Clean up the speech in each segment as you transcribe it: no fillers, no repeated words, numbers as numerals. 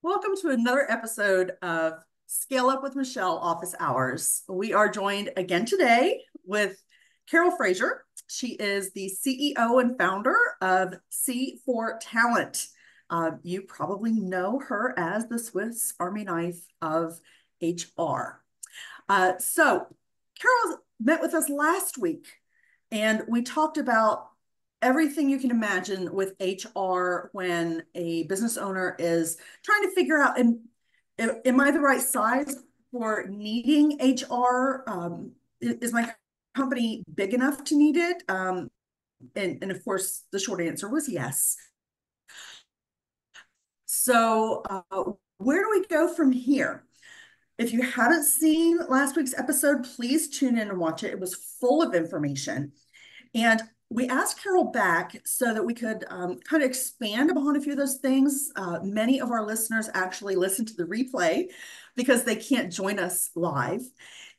Welcome to another episode of Scale Up with Michelle Office Hours. We are joined again today with Carol Fraser. She is the CEO and founder of C4 Talent. You probably know her as the Swiss Army knife of HR. Carol met with us last week and we talked about everything you can imagine with HR when a business owner is trying to figure out, am I the right size for needing HR? Is my company big enough to need it? And of course, the short answer was yes. Where do we go from here? If you haven't seen last week's episode, please tune in and watch it. It was full of information. And we asked Carol back so that we could kind of expand upon a few of those things. Many of our listeners actually listen to the replay because they can't join us live.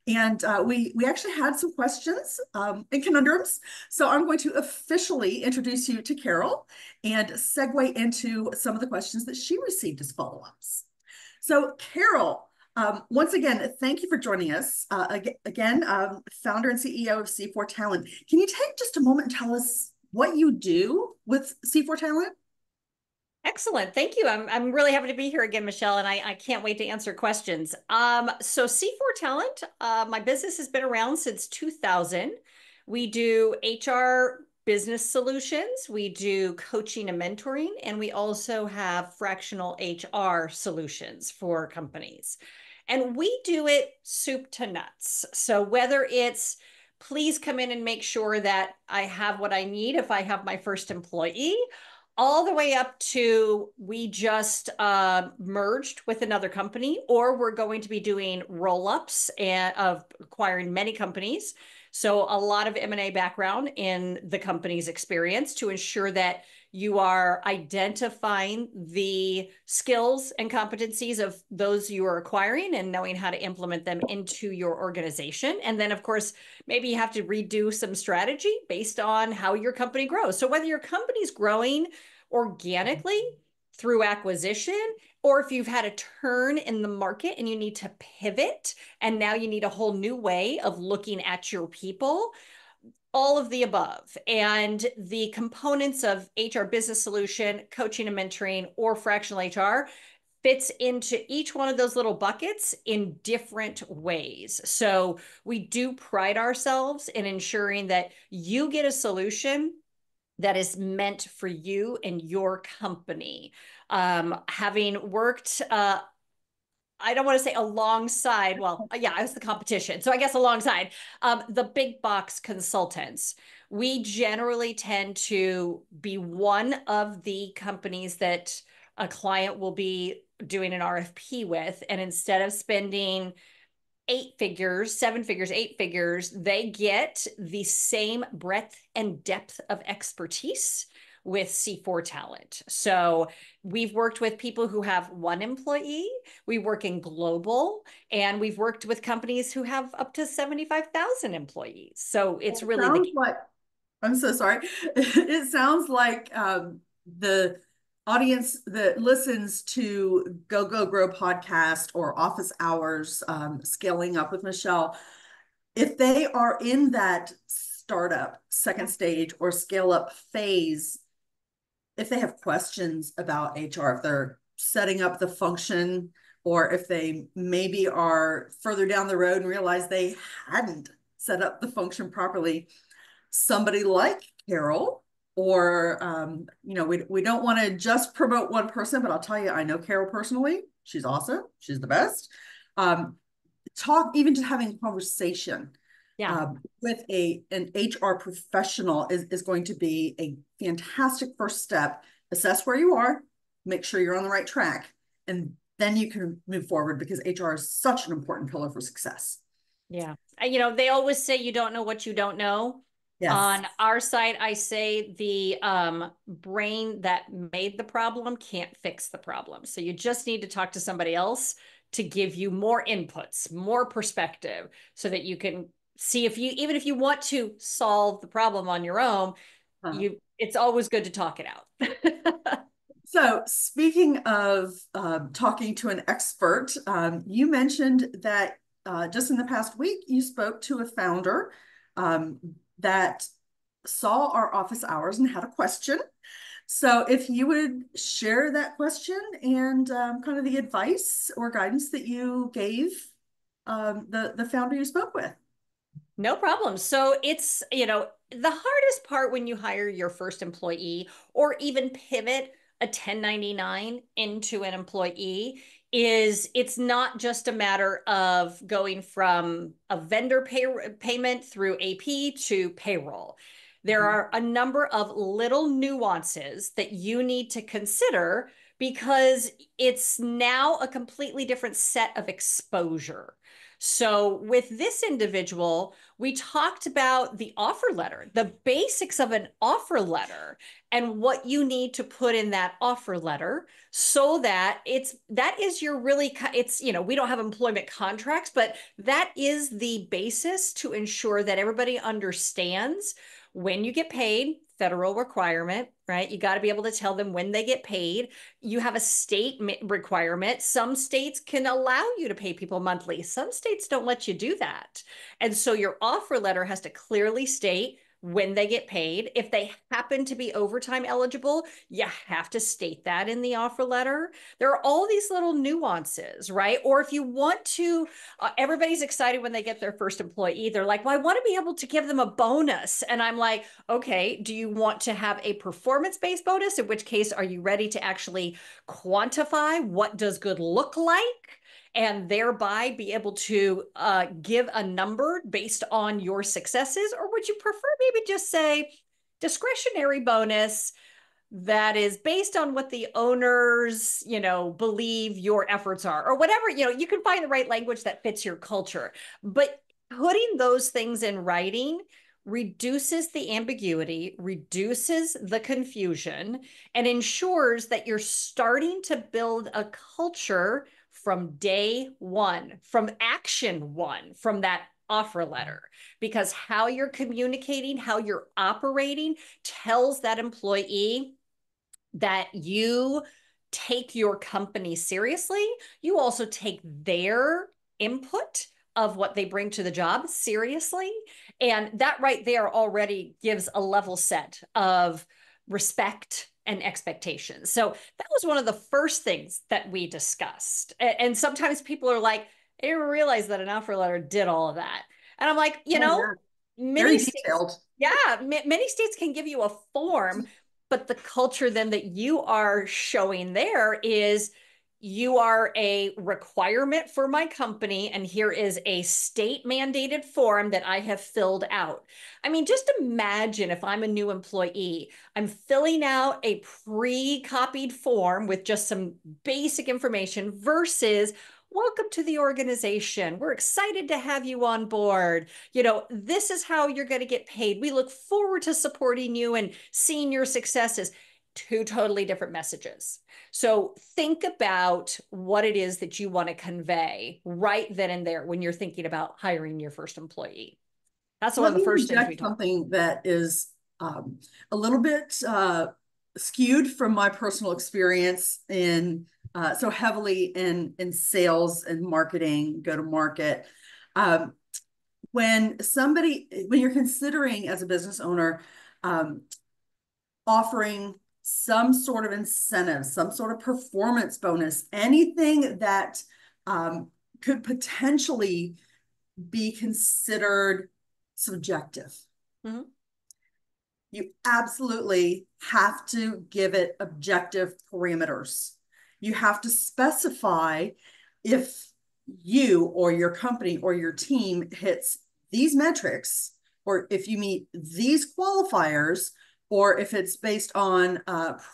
And we actually had some questions and conundrums. So I'm going to officially introduce you to Carol and segue into some of the questions that she received as follow-ups. So Carol, once again, thank you for joining us. Again, founder and CEO of C4 Talent. Can you take just a moment and tell us what you do with C4 Talent? Excellent. Thank you. I'm really happy to be here again, Michelle, and I can't wait to answer questions. So C4 Talent, my business has been around since 2000. We do HR business solutions, we do coaching and mentoring, and we also have fractional HR solutions for companies. And we do it soup to nuts. So whether it's please come in and make sure that I have what I need if I have my first employee, all the way up to we just merged with another company, or we're going to be doing roll-ups of acquiring many companies. So a lot of M&A background in the company's experience to ensure that you are identifying the skills and competencies of those you are acquiring and knowing how to implement them into your organization. And then, of course, maybe you have to redo some strategy based on how your company grows. So whether your company's growing organically through acquisition, or if you've had a turn in the market and you need to pivot and now you need a whole new way of looking at your people, all of the above. And the components of HR business solution, coaching and mentoring, or fractional HR fits into each one of those little buckets in different ways. So we do pride ourselves in ensuring that you get a solution that is meant for you and your company. Having worked, I don't want to say alongside, well, yeah, I was the competition. So I guess alongside the big box consultants, we generally tend to be one of the companies that a client will be doing an RFP with. And instead of spending 8 figures, 7 figures, 8 figures, they get the same breadth and depth of expertise with C4 Talent. So we've worked with people who have one employee, we work in global, and we've worked with companies who have up to 75,000 employees. So it's really the Sounds like, I'm so sorry. It sounds like the audience that listens to Go Go Grow podcast or Office Hours, Scaling Up with Michelle, if they are in that startup, second stage, or scale up phase, if they have questions about HR, if they're setting up the function, or if they maybe are further down the road and realize they hadn't set up the function properly, somebody like Carol, or we don't want to just promote one person, but I'll tell you, I know Carol personally. She's awesome. She's the best. Talk even to having a conversation yeah. with an HR professional is going to be a fantastic first step. Assess where you are, make sure you're on the right track, and then you can move forward because HR is such an important pillar for success. Yeah. They always say you don't know what you don't know. Yes. On our side, I say the brain that made the problem can't fix the problem. So you just need to talk to somebody else to give you more inputs, more perspective, so that you can see if you, even if you want to solve the problem on your own, it's always good to talk it out. So, speaking of talking to an expert, you mentioned that just in the past week, you spoke to a founder um, that saw our office hours and had a question. So, if you would share that question and kind of the advice or guidance that you gave the founder you spoke with. No problem. So it's, the hardest part when you hire your first employee or even pivot a 1099 into an employee is it's not just a matter of going from a payment through AP to payroll. There Mhm. are a number of little nuances that you need to consider because it's now a completely different set of exposure. So with this individual, we talked about the offer letter, the basics of an offer letter, and what you need to put in that offer letter so that that is your really it's we don't have employment contracts, but that is the basis to ensure that everybody understands when you get paid, federal requirement, right? You got to be able to tell them when they get paid. You have a state requirement. Some states can allow you to pay people monthly. Some states don't let you do that. And so your offer letter has to clearly state when they get paid. If they happen to be overtime eligible, you have to state that in the offer letter. There are all these little nuances, right? Or if you want to, everybody's excited when they get their first employee. They're like, well, I want to be able to give them a bonus. And I'm like, okay, do you want to have a performance-based bonus? In which case, are you ready to actually quantify what does good look like? And thereby be able to give a number based on your successes? Or would you prefer maybe just say discretionary bonus that is based on what the owners, believe your efforts are, or whatever, you can find the right language that fits your culture. But putting those things in writing reduces the ambiguity, reduces the confusion, and ensures that you're starting to build a culture from day one, from action one, from that offer letter. Because how you're communicating, how you're operating tells that employee that you take your company seriously. You also take their input of what they bring to the job seriously. And that right there already gives a level set of respect and expectations. So that was one of the first things that we discussed. And sometimes people are like, I didn't realize that an offer letter did all of that. And I'm like, Oh, yeah. many Very states, detailed. yeah, many states can give you a form, but the culture then that you are showing there is you are a requirement for my company, and here is a state mandated form that I have filled out. I mean, just imagine if I'm a new employee, I'm filling out a pre-copied form with just some basic information versus welcome to the organization. We're excited to have you on board. This is how you're going to get paid. We look forward to supporting you and seeing your successes. Two totally different messages. So think about what it is that you want to convey right then and there when you're thinking about hiring your first employee. That's one Let of the me first things we interject talk. something that is a little bit skewed from my personal experience in so heavily in sales and marketing, go to market. Um, when you're considering as a business owner um, offering some sort of incentive, some sort of performance bonus, anything that could potentially be considered subjective. Mm-hmm. You absolutely have to give it objective parameters. You have to specify if you or your company or your team hits these metrics, or if you meet these qualifiers, or if it's based on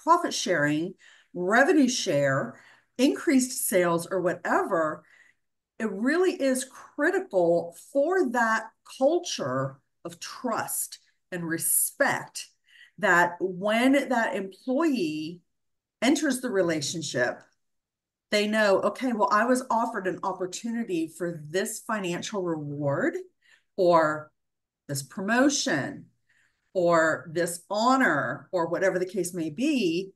profit sharing, revenue share, increased sales, or whatever. It really is critical for that culture of trust and respect that when that employee enters the relationship, they know, okay, well, I was offered an opportunity for this financial reward or this promotion or this honor or whatever the case may be.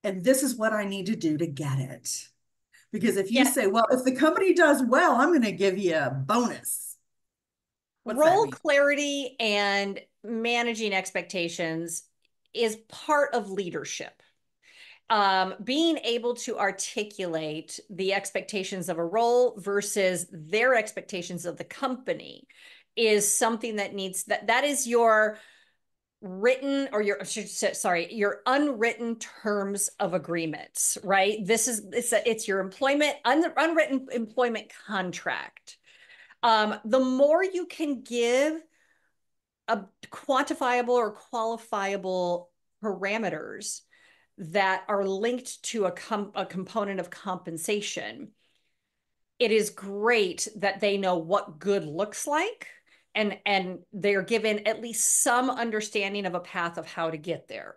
and this is what I need to do to get it. Because if you Yeah, say, well, if the company does well, I'm going to give you a bonus. What's that role mean? clarity and managing expectations is part of leadership. Being able to articulate the expectations of a role versus their expectations of the company is something that needs that is your written or your sorry your unwritten terms of agreements, right? This is it's your unwritten employment contract. The more you can give a quantifiable or qualifiable parameters that are linked to a component of compensation, it is great that they know what good looks like, and they're given at least some understanding of a path of how to get there.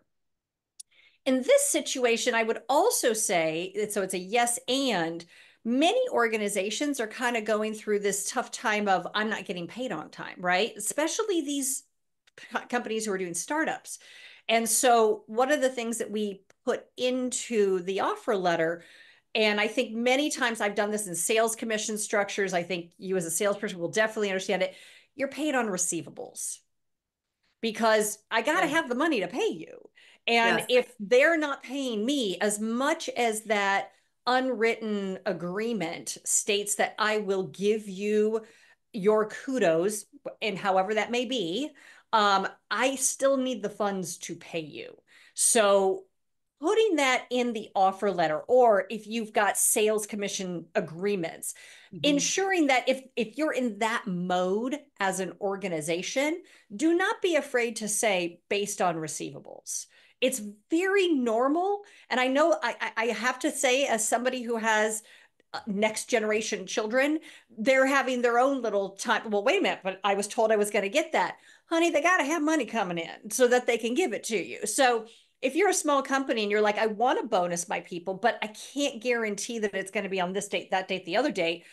In this situation, I would also say, so it's a yes, and many organizations are kind of going through this tough time of I'm not getting paid on time, right? Especially these companies who are doing startups. And so one of the things that we put into the offer letter, and I think many times I've done this in sales commission structures, I think you as a salesperson will definitely understand it. You're paid on receivables because I got to Yeah. have the money to pay you. And Yes. if they're not paying me as much as that unwritten agreement states that I will give you your kudos, and however that may be, I still need the funds to pay you. So putting that in the offer letter, or if you've got sales commission agreements, Mm-hmm. ensuring that if you're in that mode as an organization, do not be afraid to say based on receivables. It's very normal. And I know I have to say, as somebody who has next generation children, they're having their own little time. Well, wait a minute, but I was told I was going to get that. Honey, they got to have money coming in so that they can give it to you. So if you're a small company and you're like, I want to bonus my people, but I can't guarantee that it's going to be on this date, that date, the other date,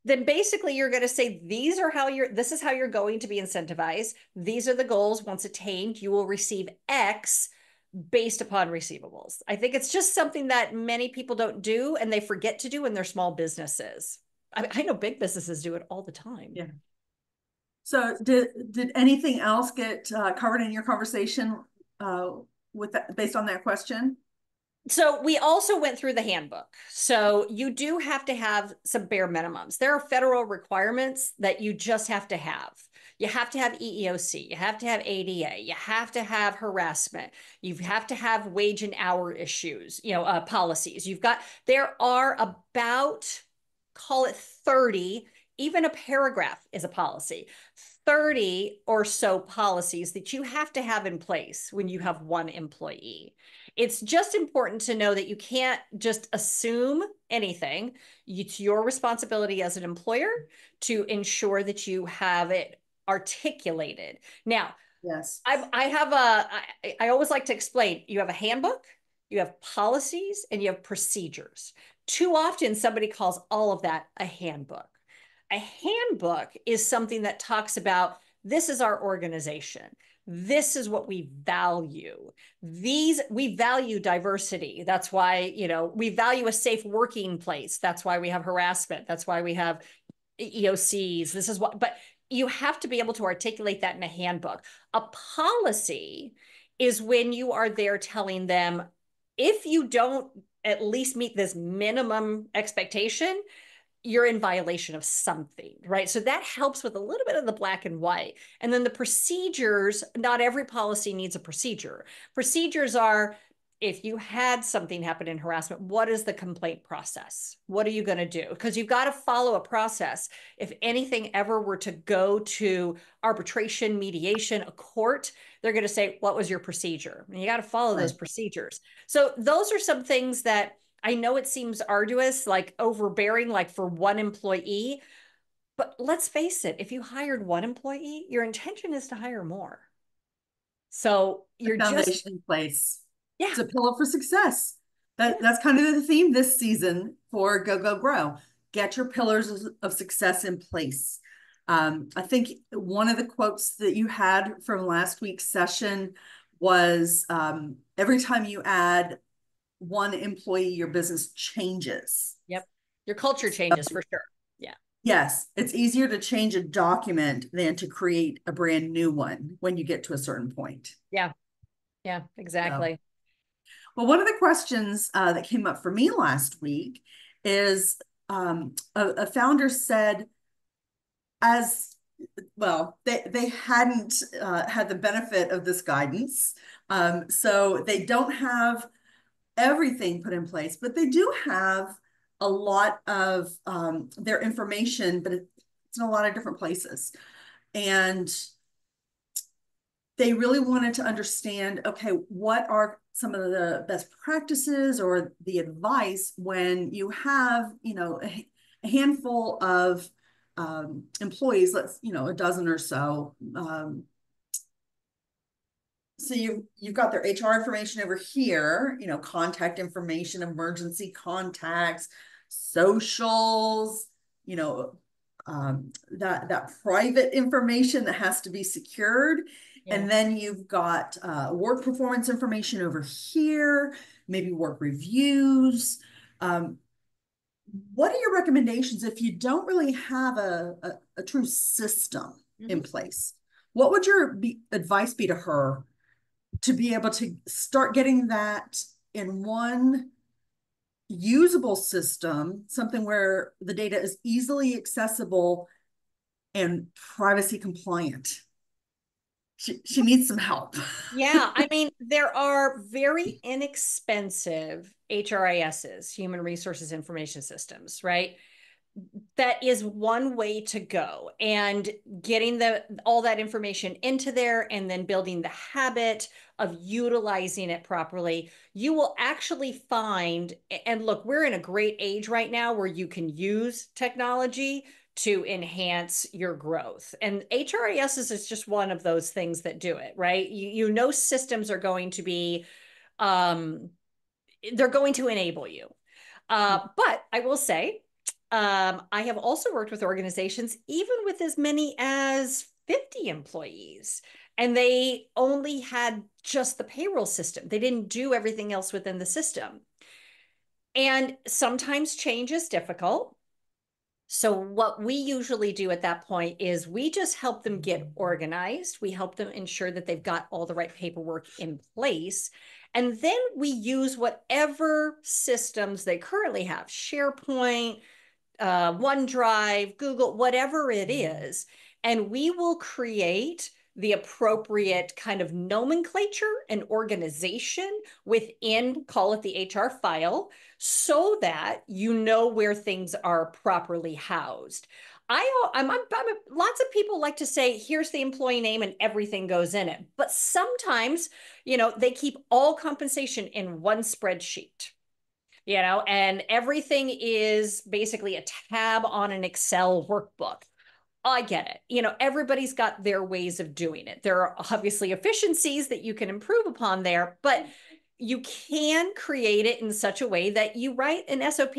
then basically you're going to say this is how you're going to be incentivized. These are the goals. Once attained, you will receive X based upon receivables. I think it's just something that many people don't do and they forget to do in their small businesses. I know big businesses do it all the time. Yeah. So did anything else get covered in your conversation uh, with that based on that question? So we also went through the handbook. So you do have to have some bare minimums. There are federal requirements that you just have to have. You have to have EEOC, you have to have ADA, you have to have harassment, you have to have wage and hour issues, policies. There are about, call it 30, even a paragraph is a policy, 30 or so policies that you have to have in place when you have one employee. It's just important to know that you can't just assume anything. It's your responsibility as an employer to ensure that you have it articulated. Now, Yes. I always like to explain, you have a handbook, you have policies, and you have procedures. Too often somebody calls all of that a handbook. A handbook is something that talks about this is our organization. This is what we value. We value diversity. That's why, we value a safe working place. That's why we have harassment. That's why we have EOCs. This is what, but you have to be able to articulate that in a handbook. A policy is when you are there telling them, if you don't at least meet this minimum expectation, you're in violation of something, right? So that helps with a little bit of the black and white. And then the procedures, not every policy needs a procedure. Procedures are, if you had something happen in harassment, what is the complaint process? What are you going to do? Because you've got to follow a process. If anything ever were to go to arbitration, mediation, a court, they're going to say, what was your procedure? And you got to follow those Right. procedures. So those are some things that I know it seems arduous, like overbearing, like for one employee, but let's face it, if you hired one employee, your intention is to hire more. So The you're just, foundation in place. yeah, It's a pillar for success. yeah. That's kind of the theme this season for Go Go Grow. Get your pillars of success in place. I think one of the quotes that you had from last week's session was every time you add one employee, your business changes. Yep. Your culture changes for sure. Yeah. Yes, it's easier to change a document than to create a brand new one when you get to a certain point. Yeah. Yeah, So, exactly. well, one of the questions that came up for me last week is a founder said, as well, they hadn't had the benefit of this guidance. So they don't have everything put in place, but they do have a lot of their information, but it's in a lot of different places. And they really wanted to understand, okay, what are some of the best practices or the advice when you have, a handful of employees, let's, a dozen or so. So you've got their HR information over here, contact information, emergency contacts, socials, you know, that private information that has to be secured. Yeah. And then you've got work performance information over here, maybe work reviews. Um, what are your recommendations if you don't really have a true system in Mhm. place? What would your advice be to her to be able to start getting that in one usable system, something where the data is easily accessible and privacy compliant? She needs some help. Yeah, I mean, there are very inexpensive HRISs, human resources information systems, right? That is one way to go. And getting all that information into there and then building the habit of utilizing it properly, you will actually find, and look, we're in a great age right now where you can use technology to enhance your growth. And HRIS is just one of those things that do it, right? You know, systems are going to be, um, they're going to enable you. But I will say, I have also worked with organizations, even with as many as 50 employees, and they only had just the payroll system. They didn't do everything else within the system. And sometimes change is difficult. So, what we usually do at that point is we just help them get organized. We help them ensure that they've got all the right paperwork in place. And then we use whatever systems they currently have, SharePoint, OneDrive, Google, whatever it is, and we will create the appropriate kind of nomenclature and organization within, call it the HR file, so that you know where things are properly housed. Lots of people like to say, here's the employee name and everything goes in it. But sometimes, they keep all compensation in one spreadsheet, and everything is basically a tab on an Excel workbook. I get it. Everybody's got their ways of doing it. There are obviously efficiencies that you can improve upon there, but you can create it in such a way that you write an SOP,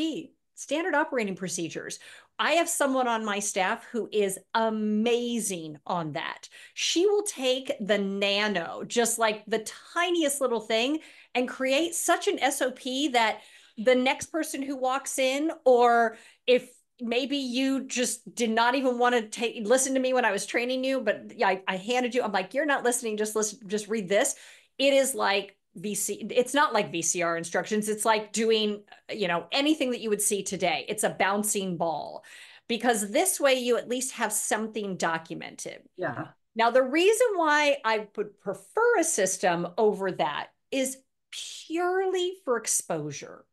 standard operating procedures. I have someone on my staff who is amazing on that. She will take the nano, just like the tiniest little thing, and create such an SOP that the next person who walks in, or if maybe you just did not even want to listen to me when I was training you, but yeah, I handed you, I'm like, you're not listening, just listen, just read this. It is like it's not like VCR instructions. It's like doing, anything that you would see today. It's a bouncing ball, because this way you at least have something documented. Yeah. Now, the reason why I would prefer a system over that is purely for exposure.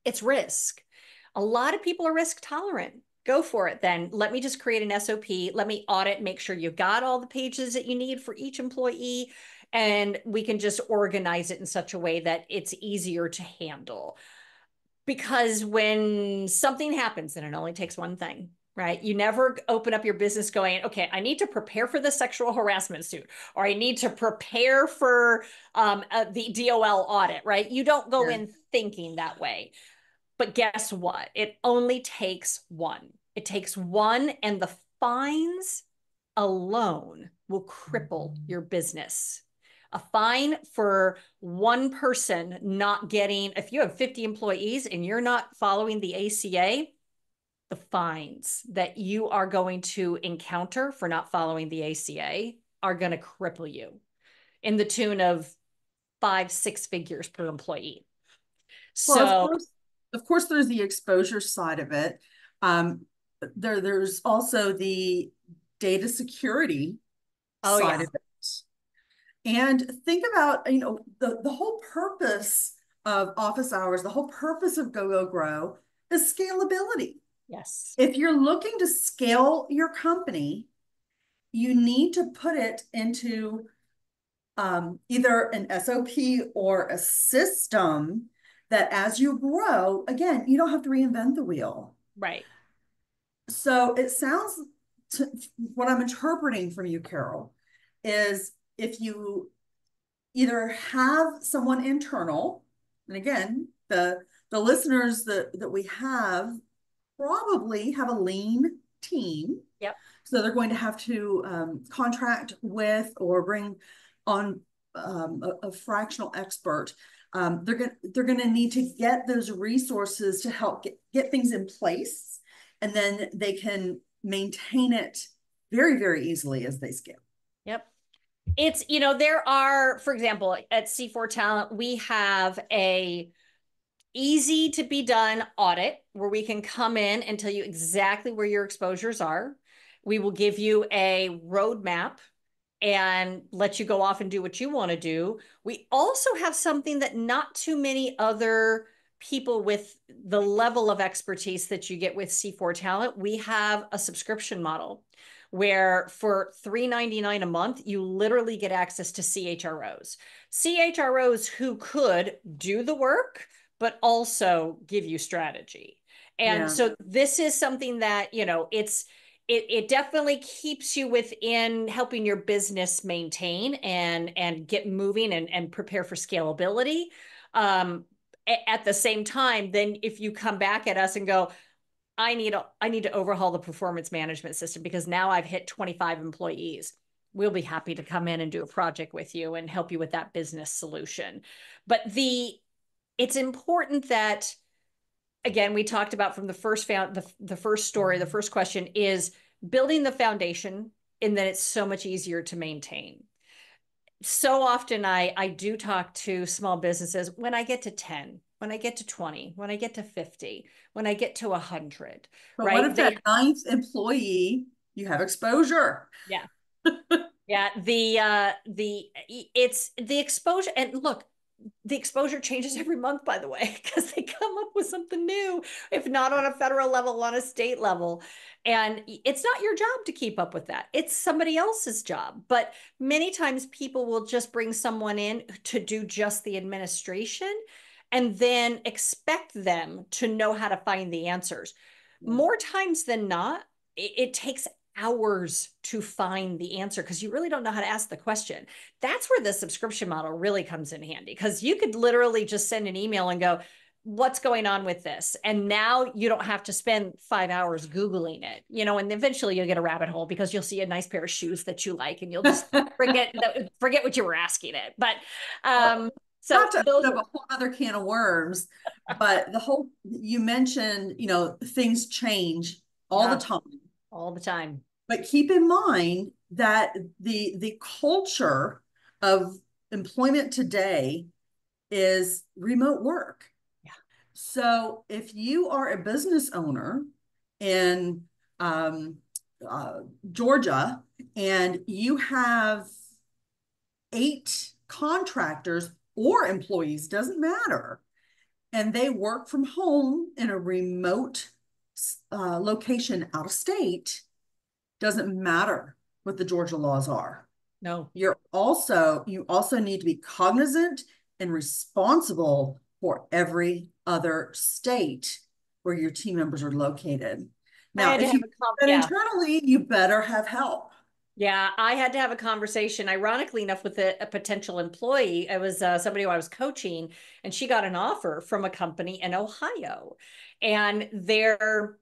It's risk. A lot of people are risk tolerant. Go for it then. Let me just create an SOP. Let me audit, make sure you've got all the pages that you need for each employee, and we can just organize it in such a way that it's easier to handle. Because when something happens, and it only takes one thing, right? You never open up your business going, okay, I need to prepare for the sexual harassment suit, or I need to prepare for the DOL audit, right? You don't go Yeah. in thinking that way. But guess what? It only takes one. It takes one, and the fines alone will cripple your business. A fine for one person not getting, if you have 50 employees and you're not following the ACA, the fines that you are going to encounter for not following the ACA are going to cripple you in the tune of 5, 6 figures per employee. Well, So, of course, there's the exposure side of it. Um, there's also the data security oh side yeah, of it. And think about, the whole purpose of office hours, the whole purpose of Go Go Grow is scalability. yes, If you're looking to scale your company, you need to put it into either an SOP or a system that as you grow, again, you don't have to reinvent the wheel. right, So it sounds to what I'm interpreting from you, Carol, is if you either have someone internal, and again, the listeners that we have probably have a lean team. yep, So they're going to have to contract with or bring on a fractional expert. They're going to need to get those resources to help get things in place, and then they can maintain it very, very easily as they scale. yep. It's, there are, for example, at C4 Talent, we have a easy to be done audit where we can come in and tell you exactly where your exposures are. We will give you a roadmap and let you go off and do what you want to do. We also have something that not too many other people with the level of expertise that you get with C4 Talent, we have a subscription model where for $3.99 a month, you literally get access to CHROs. CHROs who could do the work, but also give you strategy. And Yeah. so this is something that, it definitely keeps you within helping your business maintain and get moving and prepare for scalability. Um, at the same time, then if you come back at us and go, I need to overhaul the performance management system because now I've hit 25 employees. We'll be happy to come in and do a project with you and help you with that business solution. But it's important that, again, we talked about from the the first story, the first question is building the foundation, and then it's so much easier to maintain. So often I do talk to small businesses when I get to 10, when I get to 20, when I get to 50, when I get to 100, But what right? if that ninth employee, you have exposure? Yeah. Yeah, it's the exposure, and look, the exposure changes every month, by the way, because they come up with something new, if not on a federal level, on a state level. And it's not your job to keep up with that. It's somebody else's job. But many times people will just bring someone in to do just the administration and then expect them to know how to find the answers. Yeah. More times than not, it takes hours to find the answer because you really don't know how to ask the question. That's where the subscription model really comes in handy because you could literally just send an email and go, what's going on with this? And now you don't have to spend 5 hours Googling it, and eventually you'll get a rabbit hole because you'll see a nice pair of shoes that you like and you'll just forget what you were asking it. But Well, so not to those open are, up a whole other can of worms, but you mentioned, things change all the yeah, time. all the time. But keep in mind that the culture of employment today is remote work. Yeah. So if you are a business owner in um, uh, Georgia and you have 8 contractors or employees, doesn't matter, and they work from home in a remote location out of state, doesn't matter what the Georgia laws are. No. You also need to be cognizant and responsible for every other state where your team members are located. I Now, had to if have you a do that yeah. internally, you better have help. Yeah, I had to have a conversation, ironically enough, with a potential employee. It was somebody who I was coaching, and she got an offer from a company in Ohio. And their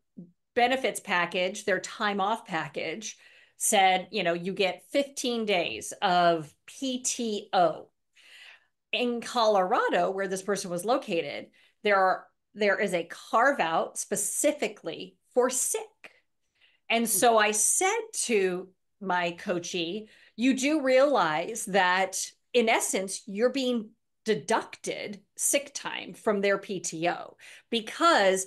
benefits package, their time off package, said, you get 15 days of PTO. In Colorado, where this person was located, there is a carve out specifically for sick. And so I said to my coachee, you do realize that in essence, you're being deducted sick time from their PTO because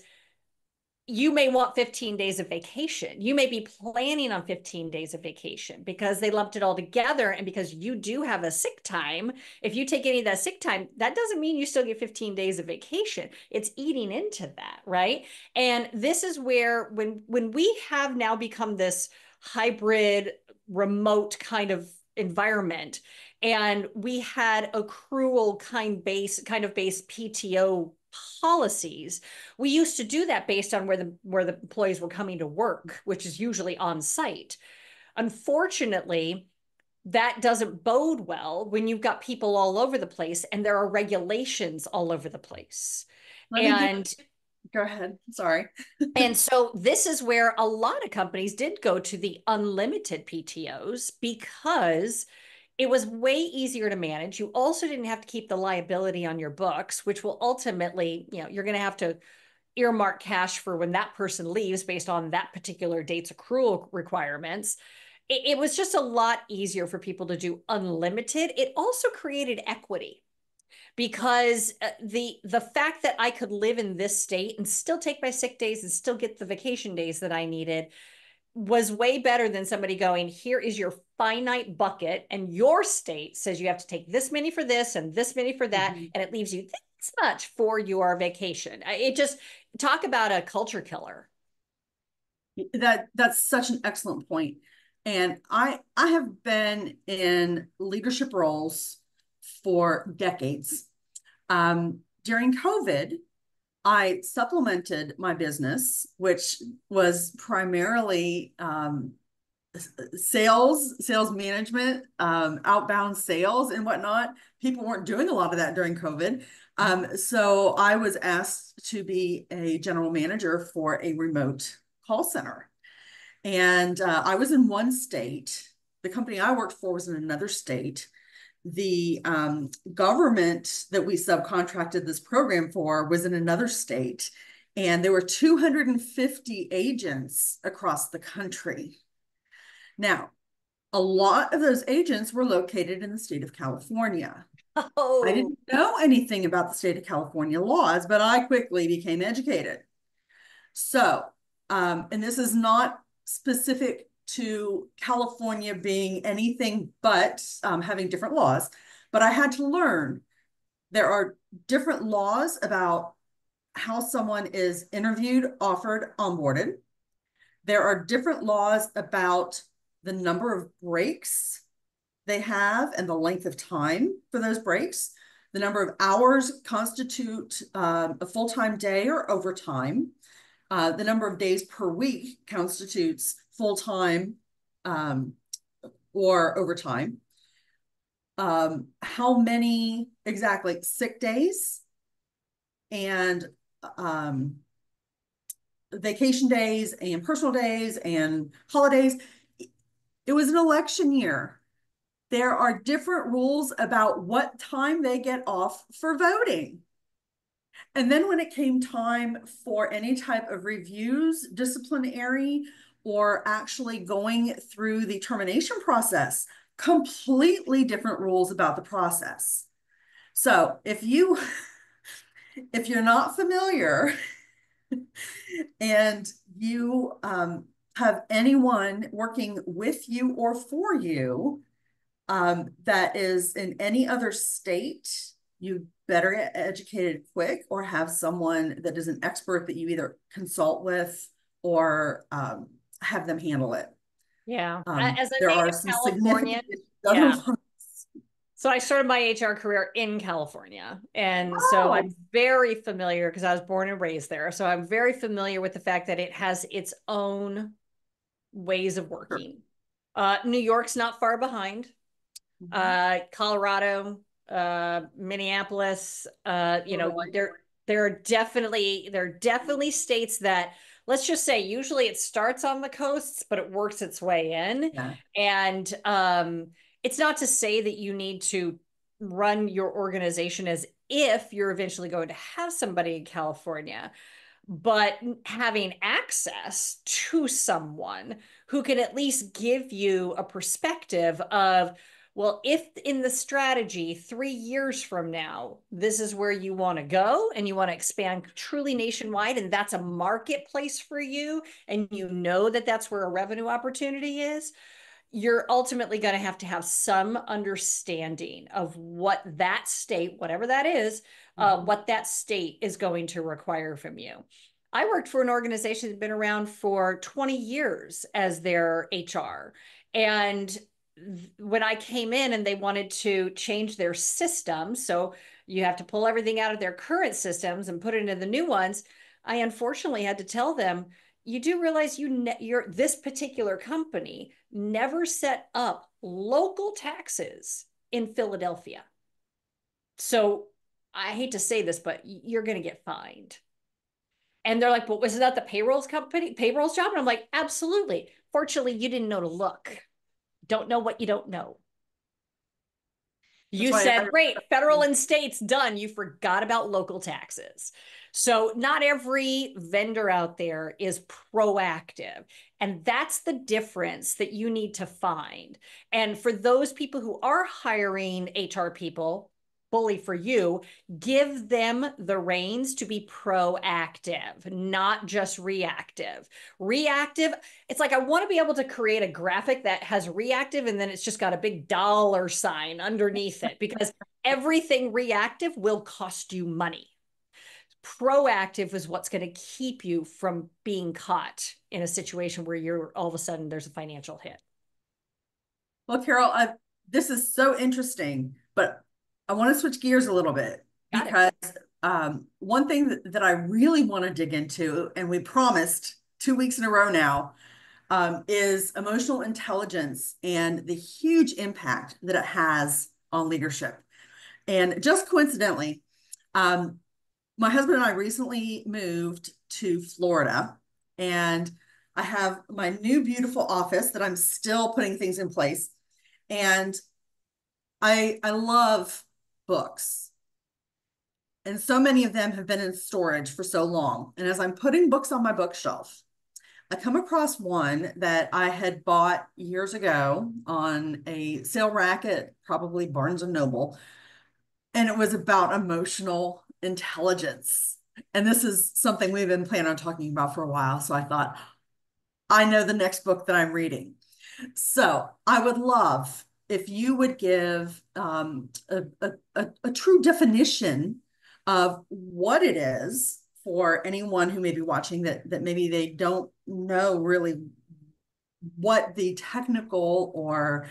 you may want 15 days of vacation. You may be planning on 15 days of vacation because they lumped it all together. And because you do have a sick time, if you take any of that sick time, that doesn't mean you still get 15 days of vacation. It's eating into that, right? And this is where when we have now become this hybrid remote kind of environment, and we had accrual kind of based PTO policies. We used to do that based on where the employees were coming to work, which is usually on site. Unfortunately, that doesn't bode well when you've got people all over the place and there are regulations all over the place. Let me give And Go ahead. Sorry. and so this is where a lot of companies did go to the unlimited PTOs because it was way easier to manage. You also didn't have to keep the liability on your books, which will ultimately, you're going to have to earmark cash for when that person leaves based on that particular date's accrual requirements. It was just a lot easier for people to do unlimited. It also created equity because the fact that I could live in this state and still take my sick days and still get the vacation days that I needed was way better than somebody going, here is your finite bucket, and your state says you have to take this many for this and this many for that, Mhm. and it leaves you this much for your vacation. It just talk about a culture killer. That's such an excellent point. And I have been in leadership roles for decades. During COVID, I supplemented my business, which was primarily sales management, outbound sales and whatnot. People weren't doing a lot of that during COVID. So I was asked to be a general manager for a remote call center. And I was in one state. The company I worked for was in another state. The government that we subcontracted this program for was in another state. And there were 250 agents across the country. Now, a lot of those agents were located in the state of California. I Oh, didn't know anything about the state of California laws, but I quickly became educated. So, and this is not specific to California being anything but having different laws, but I had to learn there are different laws about how someone is interviewed, offered, onboarded. There are different laws about the number of breaks they have and the length of time for those breaks. The number of hours constitute a full-time day or overtime. The number of days per week constitutes full-time or overtime. How many exactly sick days and vacation days and personal days and holidays. It was an election year. There are different rules about what time they get off for voting. And then when it came time for any type of reviews, disciplinary, or actually going through the termination process, completely different rules about the process. So if you're not familiar and you have anyone working with you or for you that is in any other state, you better get educated quick or have someone that is an expert that you either consult with or have them handle it. yeah. As a There are native some significant Californian, yeah. otherwise. So I started my HR career in California. And so Oh, I'm very familiar because I was born and raised there. So I'm very familiar with the fact that it has its own ways of sure. working. New York's not far behind. Mhm. Colorado, Minneapolis, Illinois. there are definitely states that let's just say usually it starts on the coasts, but it works its way in. Yeah. And it's not to say that you need to run your organization as if you're eventually going to have somebody in California, but having access to someone who can at least give you a perspective of, well, if in the strategy 3 years from now, this is where you want to go and you want to expand truly nationwide, and that's a marketplace for you, and you know that that's where a revenue opportunity is, you're ultimately going to have some understanding of what that state, whatever that is, Mhm. what that state is going to require from you. I worked for an organization that's been around for 20 years as their HR. And when I came in and they wanted to change their system, so you have to pull everything out of their current systems and put it into the new ones, I unfortunately had to tell them, you do realize you're this particular company never set up local taxes in Philadelphia. So I hate to say this, but you're going to get fined. And they're like, well, wasn't that the payroll's job? And I'm like, absolutely. Fortunately, you didn't know to look. Don't know what you don't know. That's You why said, I, great, federal and states done. You forgot about local taxes. So, not every vendor out there is proactive. And that's the difference that you need to find. And for those people who are hiring HR people, bully for you, give them the reins to be proactive, not just reactive. Reactive, it's like I want to be able to create a graphic that has reactive and then it's just got a big dollar sign underneath it because everything reactive will cost you money. Proactive is what's going to keep you from being caught in a situation where you're all of a sudden there's a financial hit. well, Carol, this is so interesting, but I want to switch gears a little bit Got it. because one thing that I really want to dig into, and we promised 2 weeks in a row now, is emotional intelligence and the huge impact that it has on leadership. And just coincidentally, um, my husband and I recently moved to Florida, and I have my new beautiful office that I'm still putting things in place. And I love books. And so many of them have been in storage for so long. And as I'm putting books on my bookshelf, I come across one that I had bought years ago on a sale rack at probably Barnes and Noble, and it was about emotional intelligence. And this is something we've been planning on talking about for a while. So I thought, I know the next book that I'm reading. So I would love if you would give a true definition of what it is for anyone who may be watching that maybe they don't know really what the technical or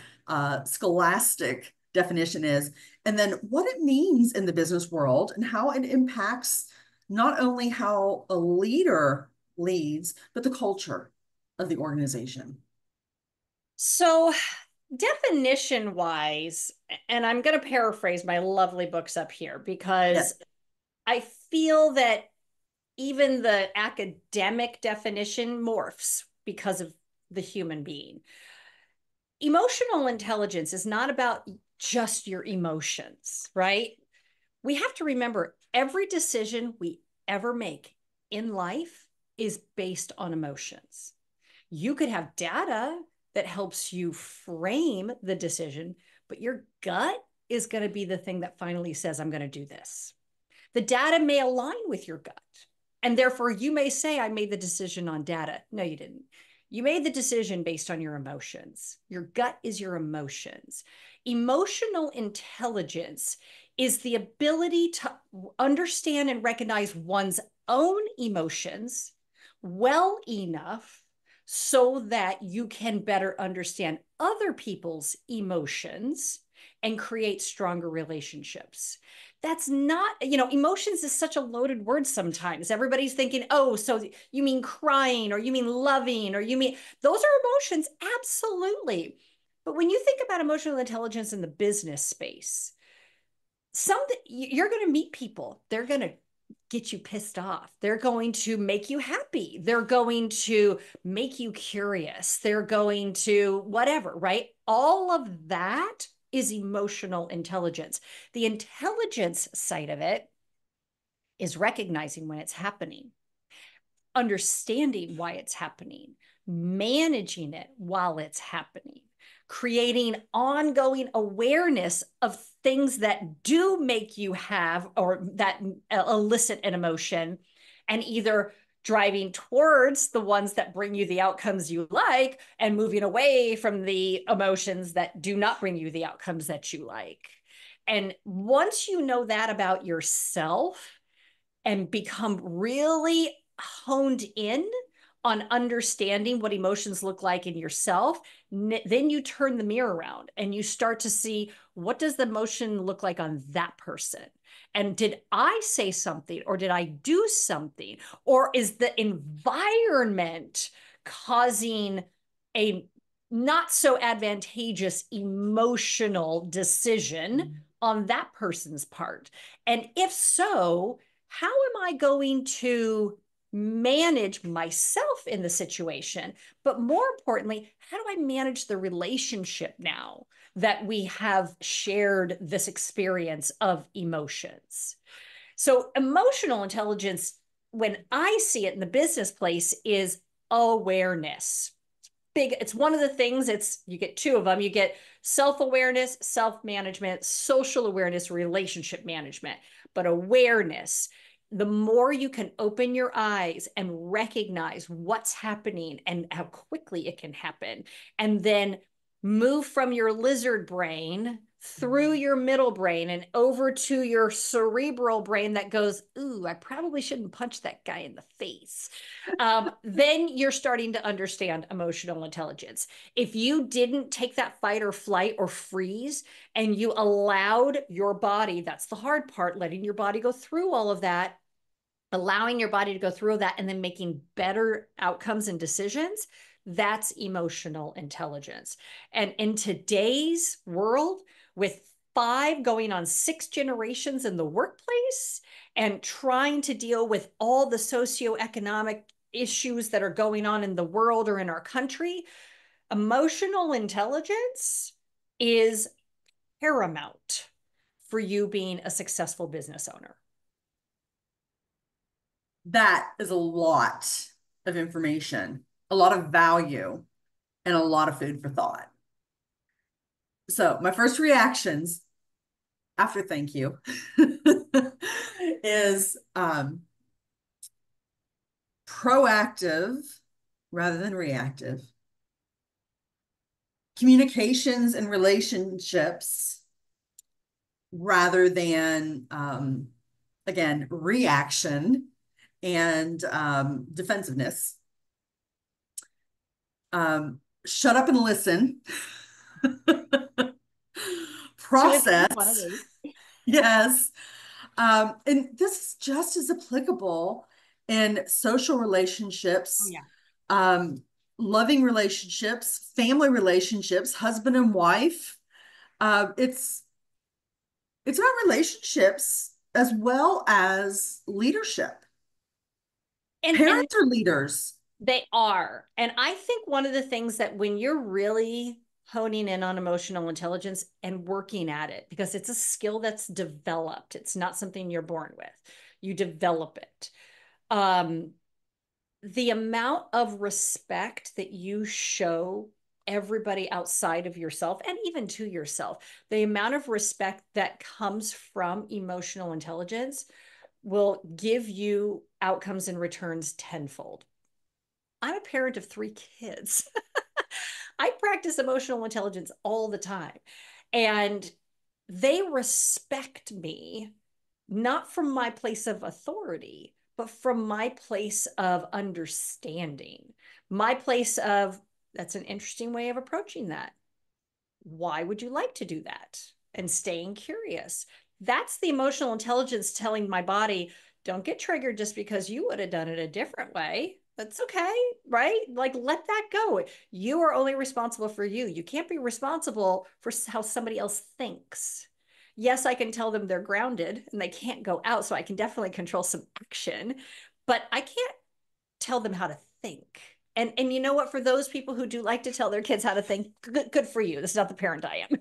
scholastic definition is, and then what it means in the business world and how it impacts not only how a leader leads, but the culture of the organization. So, definition wise, and I'm going to paraphrase my lovely books up here Yes. because I feel that even the academic definition morphs because of the human being. Emotional intelligence is not about just your emotions, right? We have to remember every decision we ever make in life is based on emotions. You could have data that helps you frame the decision, but your gut is going to be the thing that finally says, I'm going to do this. The data may align with your gut. And therefore, you may say, I made the decision on data. No, you didn't. You made the decision based on your emotions. Your gut is your emotions. Emotional intelligence is the ability to understand and recognize one's own emotions well enough so that you can better understand other people's emotions and create stronger relationships. That's not, emotions is such a loaded word sometimes. Everybody's thinking, oh, so you mean crying or you mean loving or you mean those are emotions. Absolutely. But when you think about emotional intelligence in the business space, you're going to meet people. They're going to get you pissed off. They're going to make you happy. They're going to make you curious. They're going to whatever, right? All of that is emotional intelligence. The intelligence side of it is recognizing when it's happening, understanding why it's happening, managing it while it's happening, creating ongoing awareness of things that do make you have or that elicit an emotion, and either driving towards the ones that bring you the outcomes you like and moving away from the emotions that do not bring you the outcomes that you like. And once you know that about yourself and become really honed in on understanding what emotions look like in yourself, then you turn the mirror around and you start to see, what does the emotion look like on that person? And did I say something, or did I do something? Or is the environment causing a not so advantageous emotional decision on that person's part? And if so, how am I going to manage myself in the situation? But more importantly, how do I manage the relationship now that we have shared this experience of emotions? So, emotional intelligence, when I see it in the business place, is awareness. Big, it's one of the things. It's, you get two of them. You get self-awareness, self-management, social awareness, relationship management. But awareness, the more you can open your eyes and recognize what's happening and how quickly it can happen, and then move from your lizard brain through your middle brain and over to your cerebral brain that goes, ooh, I probably shouldn't punch that guy in the face. Then you're starting to understand emotional intelligence. If you didn't take that fight or flight or freeze and you allowed your body, that's the hard part, letting your body go through all of that, allowing your body to go through that, and then making better outcomes and decisions, that's emotional intelligence. And in today's world, with 5 going on 6 generations in the workplace and trying to deal with all the socioeconomic issues that are going on in the world or in our country, emotional intelligence is paramount for you being a successful business owner. That is a lot of information, a lot of value, and a lot of food for thought. So, my first reactions after thank you is proactive rather than reactive. Communications and relationships rather than, again, reaction and defensiveness. Shut up and listen. One of Process. these. Yes. And this is just as applicable in social Oh, relationships, yeah. um, loving relationships, family relationships, husband and wife. It's about relationships as well as leadership. And Parents are leaders. they are. And I think one of the things that when you're really honing in on emotional intelligence and working at it, because it's a skill that's developed, it's not something you're born with, you develop it. Um, the amount of respect that you show everybody outside of yourself and even to yourself, the amount of respect that comes from emotional intelligence will give you outcomes and returns tenfold. I'm a parent of 3 kids. I practice emotional intelligence all the time. And they respect me, not from my place of authority, but from my place of understanding, my place of, that's an interesting way of approaching that. Why would you like to do that? And staying curious. That's the emotional intelligence telling my body, don't get triggered just because you would have done it a different way. That's okay, right? Like, let that go. You are only responsible for you. You can't be responsible for how somebody else thinks. Yes, I can tell them they're grounded and they can't go out, so I can definitely control some action, but I can't tell them how to think. And you know what? For those people who do like to tell their kids how to think, good for you. This is not the parent I am.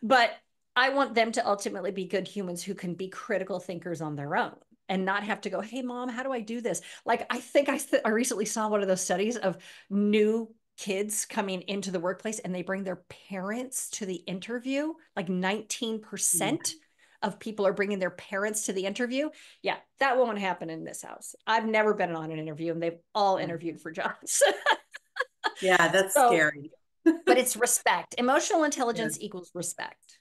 But I want them to ultimately be good humans who can be critical thinkers on their own and not have to go, hey, mom, how do I do this? Like, I think I recently saw one of those studies of new kids coming into the workplace and they bring their parents to the interview. Like 19% of people are bringing their parents to the interview. Yeah, that won't happen in this house. I've never been on an interview and they've all interviewed for jobs. Yeah, that's So, scary. but it's respect. Emotional Yeah. intelligence equals respect.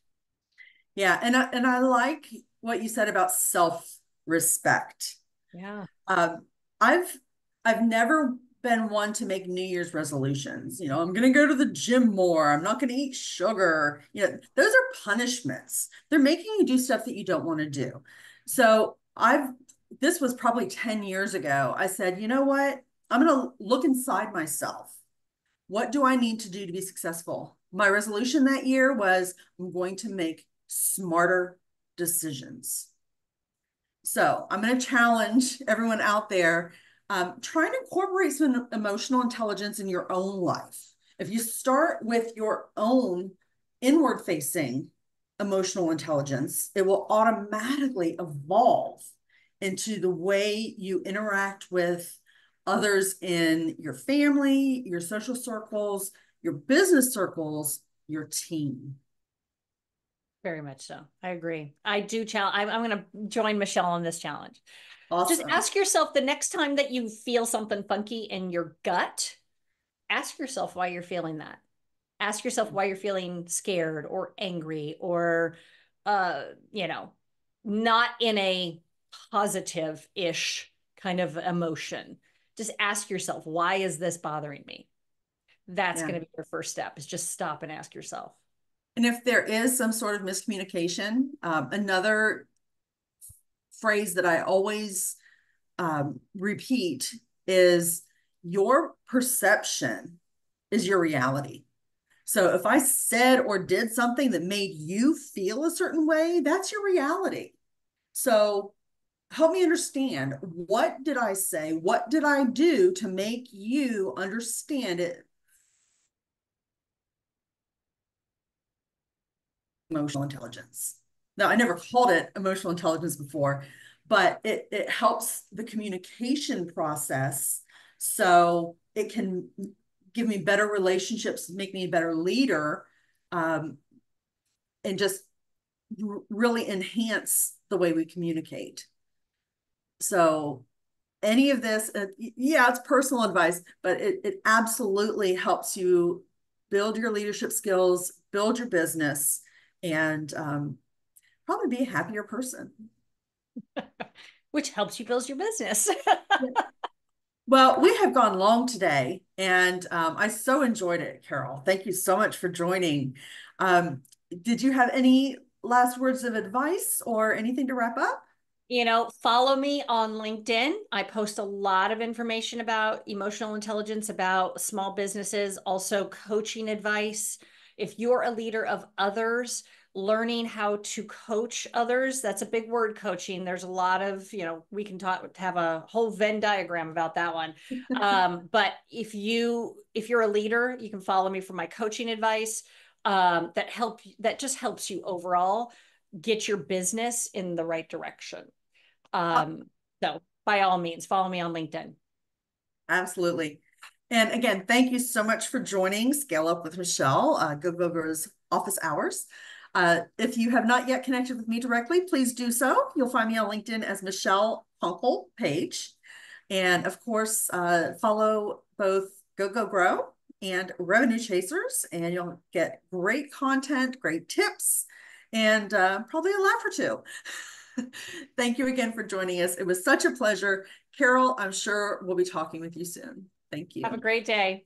Yeah, and I like what you said about self-respect. Yeah. Um, I've I've never been one to make New Year's resolutions. I'm going to go to the gym more. I'm not going to eat sugar. Those are punishments. They're making you do stuff that you don't want to do. So this was probably 10 years ago. I said, you know what? I'm going to look inside myself. What do I need to do to be successful? My resolution that year was I'm going to make smarter decisions. So I'm going to challenge everyone out there. Try to incorporate some emotional intelligence in your own life. If you start with your own inward facing emotional intelligence, it will automatically evolve into the way you interact with others in your family, your social circles, your business circles, your team. Very much so. I agree. I do challenge. I'm going to join Michelle on this challenge. Just Awesome. ask yourself the next time that you feel something funky in your gut, ask yourself why you're feeling that. Ask yourself why you're feeling scared or angry or, uh, you know, not in a positive-ish kind of emotion. Just ask yourself, why is this bothering me? That's Yeah. going to be your first step is just stop and ask yourself. And if there is some sort of miscommunication, another phrase that I always repeat is your perception is your reality. So if I said or did something that made you feel a certain way, that's your reality. So help me understand, what did I say? What did I do to make you understand it? Emotional intelligence. Now, I never called it emotional intelligence before, but it helps the communication process so it can give me better relationships, make me a better leader, um, and just really enhance the way we communicate. So any of this, yeah, it's personal advice, but it absolutely helps you build your leadership skills, build your business, and probably be a happier person. Which helps you build your business. Well, we have gone long today, and I so enjoyed it, Carol. Thank you so much for joining. Did you have any last words of advice or anything to wrap up? Follow me on LinkedIn. I post a lot of information about emotional intelligence, about small businesses, also coaching advice. If you're a leader of others, learning how to coach others, that's a big word, coaching. There's a lot of, we can have a whole Venn diagram about that one. But if you're a leader, you can follow me for my coaching advice that just helps you overall get your business in the right direction. Uh, Um, so by all means, follow me on LinkedIn. Absolutely. And again, thank you so much for joining Scale Up with Michelle, Go office hours. If you have not yet connected with me directly, please do so. You'll find me on LinkedIn as Michelle Kunkel Page. And of course, follow both Go Grow and Revenue Chasers, and you'll get great content, great tips, and probably a laugh or two. Thank you again for joining us. It was such a pleasure. Carol, I'm sure we'll be talking with you soon. Thank Have a you. great day.